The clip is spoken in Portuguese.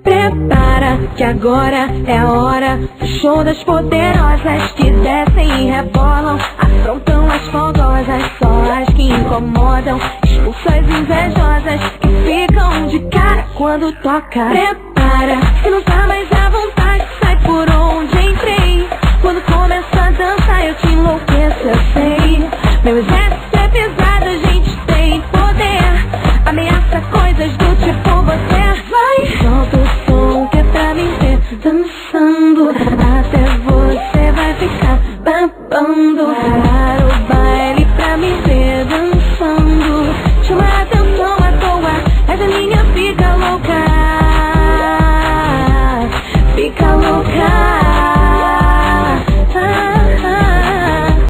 Prepara que agora é a hora do show das poderosas que descem e rebolam, afrontam as fogosas, só as que incomodam, expulsam as invejosas que ficam de cara quando toca. Prepara que não tá mais à vontade, sai por onde entrei. Quando começa a dançar eu te enlouqueço, eu sei. Meu exército é pesado, a gente tem poder, ameaça coisas do tipo você. Vai, solta o som que é pra me ver dançando, até você vai ficar babando.